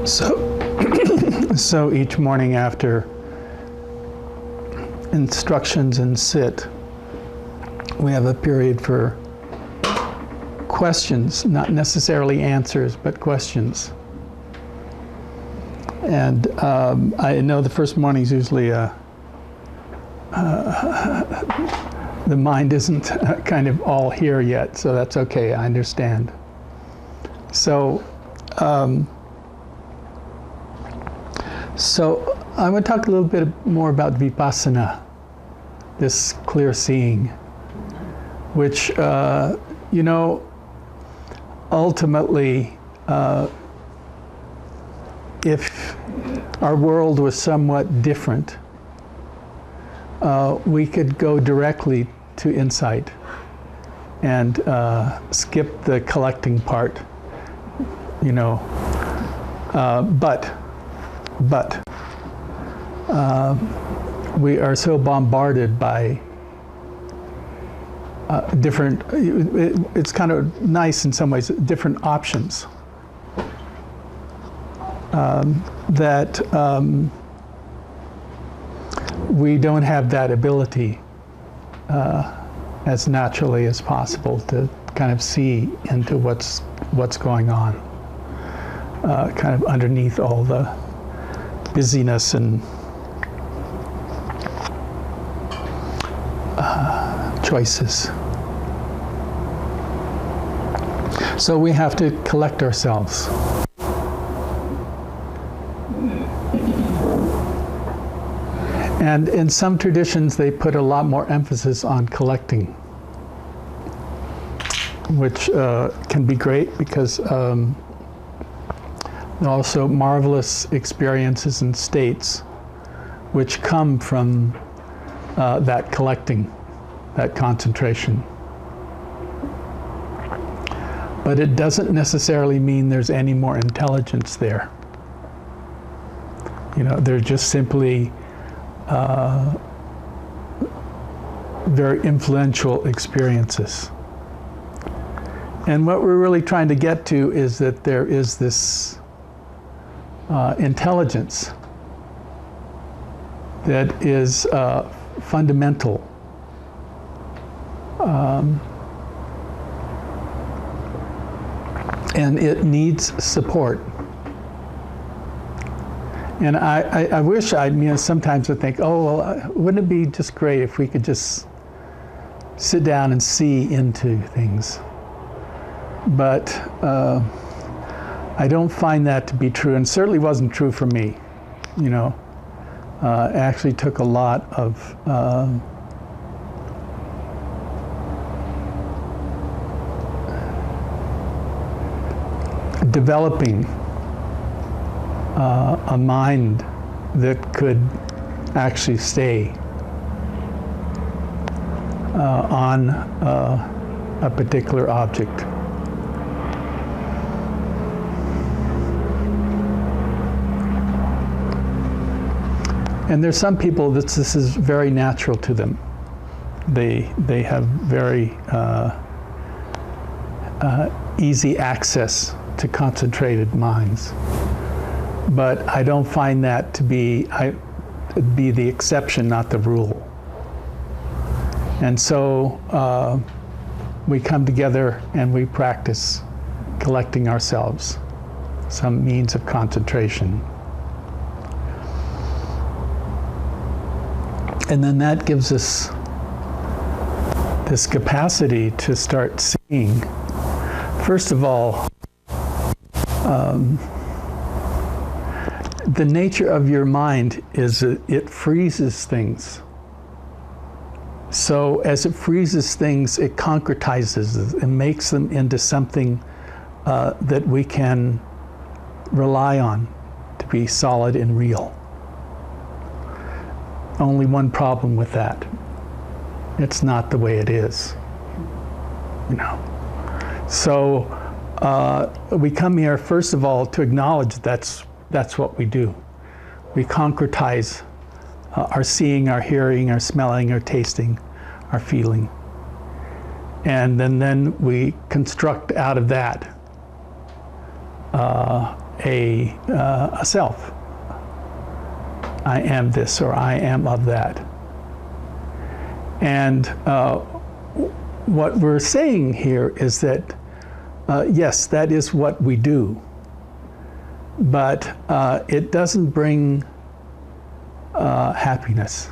So each morning after instructions in sit, we have a period for questions, not necessarily answers, but questions. And I know the first morning is usually the mind isn't kind of all here yet, so that's okay, I understand. So I want to talk a little bit more about Vipassana, this clear seeing, which, ultimately, if our world was somewhat different, we could go directly to insight and skip the collecting part, but we are so bombarded by different, it's kind of nice in some ways, different options that we don't have that ability as naturally as possible to kind of see into what's going on, kind of underneath all the busyness and choices. So we have to collect ourselves. And in some traditions, they put a lot more emphasis on collecting, which can be great because there are also marvelous experiences and states which come from that collecting, that concentration. But it doesn't necessarily mean there's any more intelligence there. They're just simply very influential experiences. And what we're really trying to get to is that there is this intelligence that is fundamental. And it needs support. And I wish sometimes I think, wouldn't it be just great if we could just sit down and see into things? But I don't find that to be true, and certainly wasn't true for me. It actually took a lot of developing a mind that could actually stay on a particular object. And there's some people that this is very natural to them. They have very easy access to concentrated minds. But I don't find that to be the exception, not the rule. And so we come together and we practice collecting ourselves, some means of concentration. And then that gives us this capacity to start seeing. First of all, the nature of your mind is it freezes things. So as it freezes things, it concretizes and makes them into something that we can rely on to be solid and real. Only one problem with that. It's not the way it is. So we come here, first of all, to acknowledge that's what we do. We concretize our seeing, our hearing, our smelling, our tasting, our feeling. And then we construct out of that a self. I am this or I am of that. And what we're saying here is that, yes, that is what we do, but it doesn't bring happiness.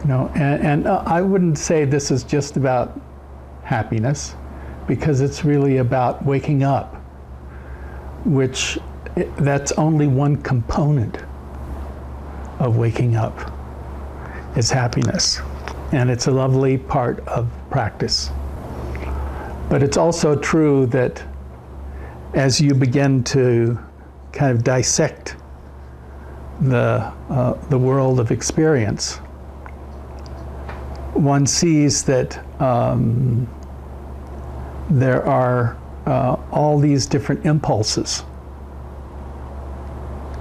And I wouldn't say this is just about happiness, because it's really about waking up, which that's only one component of waking up, is happiness. And it's a lovely part of practice. But it's also true that as you begin to kind of dissect the world of experience, one sees that there are all these different impulses.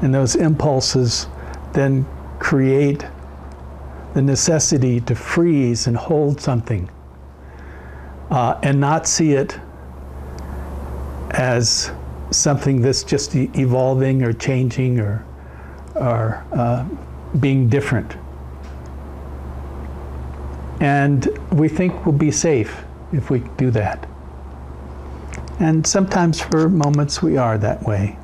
And those impulses then create the necessity to freeze and hold something and not see it as something that's just evolving or changing or being different. And we think we'll be safe if we do that. And sometimes for moments we are that way.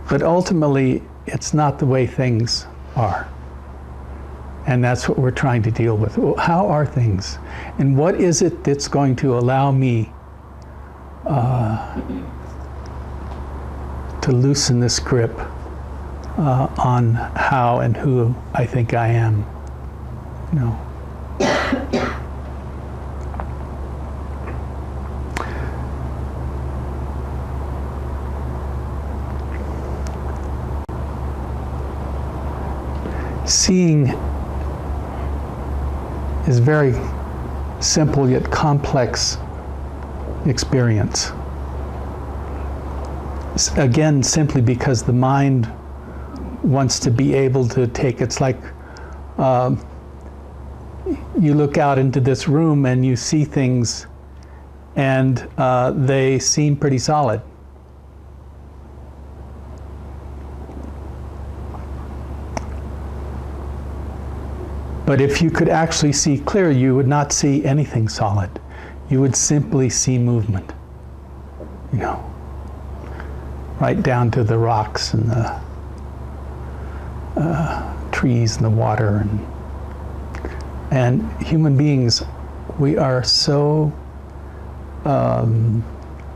But ultimately, it's not the way things are. And that's what we're trying to deal with. Well, how are things? And what is it that's going to allow me to loosen this grip on how and who I think I am? Seeing is a very simple yet complex experience. Again, simply because the mind wants to be able to take, it's like you look out into this room and you see things and they seem pretty solid. But if you could actually see clear, you would not see anything solid. You would simply see movement, right down to the rocks and the trees and the water. And human beings, we are so,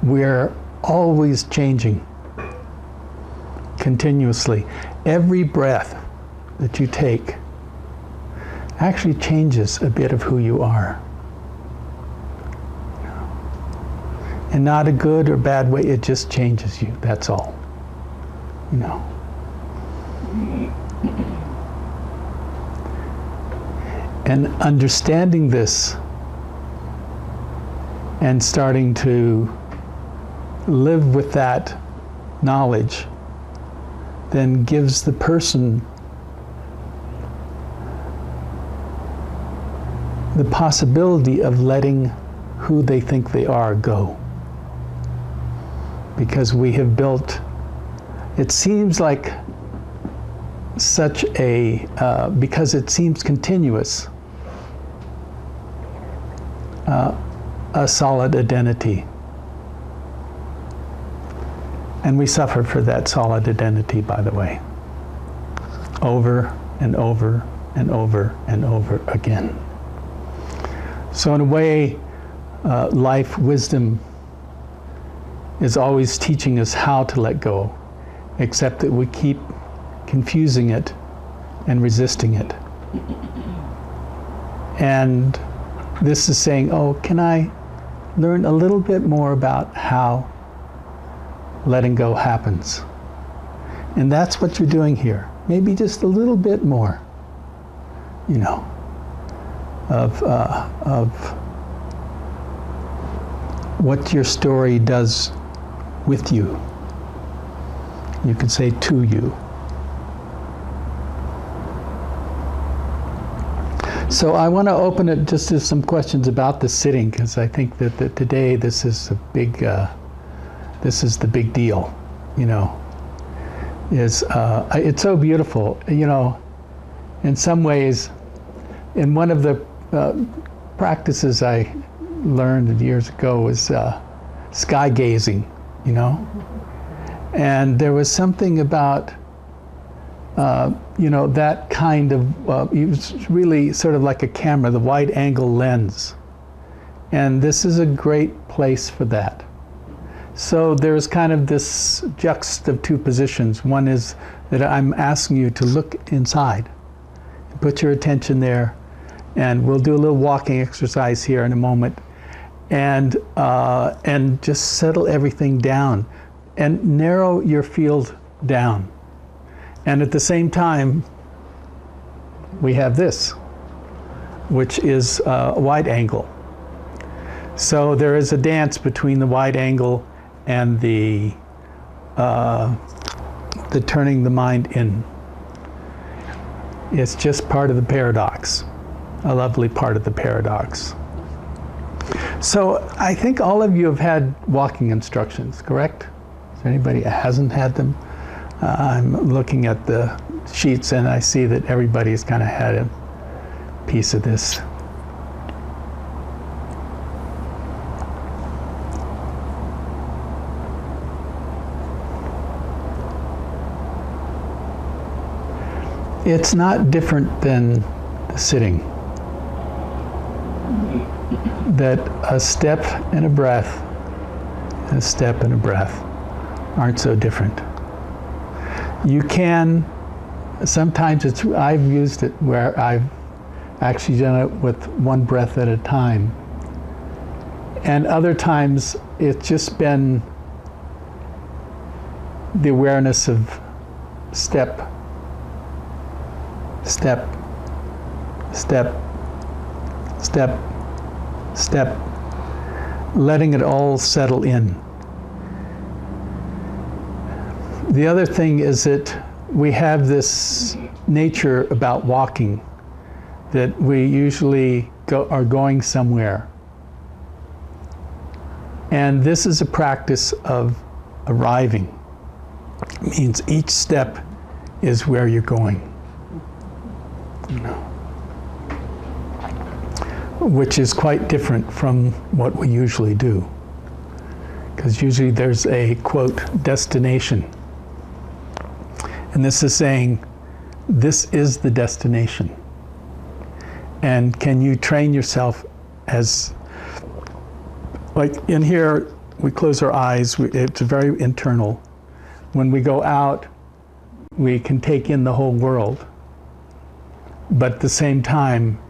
we're always changing continuously. Every breath that you take actually changes a bit of who you are. And not a good or bad way, it just changes you, that's all. And understanding this and starting to live with that knowledge then gives the person the possibility of letting who they think they are go. Because we have built, it seems like such a, because it seems continuous, a solid identity. And we suffer for that solid identity, by the way, over and over and over and over again. So in a way, life wisdom is always teaching us how to let go, except that we keep confusing it and resisting it. And this is saying, oh, can I learn a little bit more about how letting go happens? And that's what you're doing here. Maybe just a little bit more, of what your story does with you. You could say to you. So I want to open it just to some questions about the sitting, because I think that today this is a big, this is the big deal. you know, is it's so beautiful. You know, in some ways, in one of the practices I learned years ago was sky gazing, you know, and there was something about you know, that kind of it was really sort of like a camera, the wide angle lens, and this is a great place for that. So there's kind of this juxta of two positions. One is that I'm asking you to look inside, put your attention there, and we'll do a little walking exercise here in a moment, and just settle everything down and narrow your field down. And at the same time, we have this, which is a wide angle. So there is a dance between the wide angle and the turning the mind in. It's just part of the paradox, a lovely part of the paradox. So I think all of you have had walking instructions, correct? Is there anybody that hasn't had them? I'm looking at the sheets and I see that everybody's kind of had a piece of this. It's not different than sitting. That a step and a breath, and a step and a breath aren't so different. You can, sometimes I've used it where I've actually done it with one breath at a time. And other times it's just been the awareness of step, step, step, step, step, letting it all settle in. The other thing is that we have this nature about walking, that we usually are going somewhere. And this is a practice of arriving. It means each step is where you're going. You know, which is quite different from what we usually do. Because usually there's a, quote, destination. And this is saying, this is the destination. And can you train yourself as, like in here, we close our eyes, it's very internal. When we go out, we can take in the whole world. But at the same time,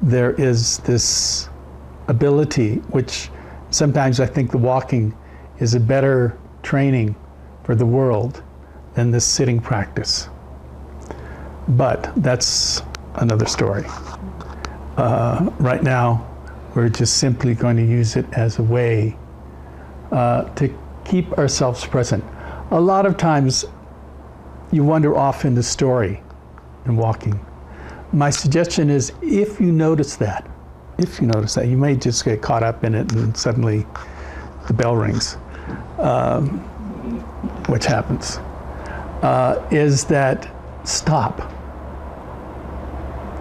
there is this ability, which sometimes I think the walking is a better training for the world than this sitting practice. But that's another story. Right now, we're just simply going to use it as a way to keep ourselves present. A lot of times, you wander off into story in walking. My suggestion is, if you notice that, you may just get caught up in it and suddenly the bell rings, which happens, is that stop.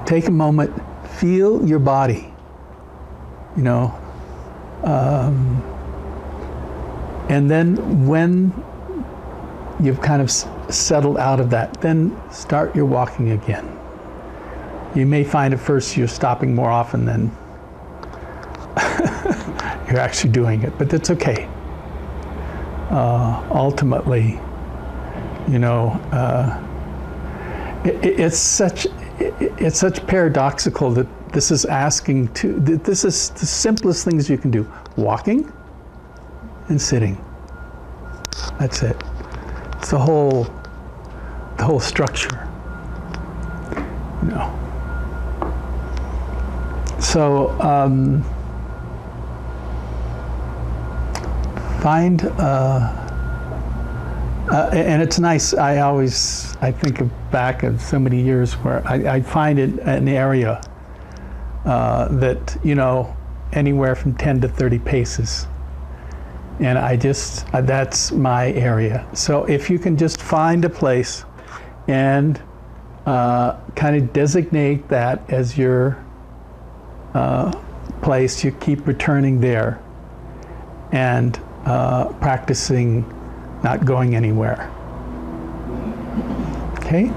Take a moment, feel your body, you know, and then when you've kind of settled out of that, then start your walking again. You may find at first you're stopping more often than you're actually doing it, but that's okay. Ultimately, you know, it's such paradoxical that this is asking to, this is the simplest things you can do. Walking and sitting. That's it. It's the whole structure, you know. So find, and it's nice, I think back of so many years where I find it an area that, you know, anywhere from 10 to 30 paces. And I just, that's my area. So if you can just find a place and kind of designate that as your place, you keep returning there and practicing not going anywhere. Okay?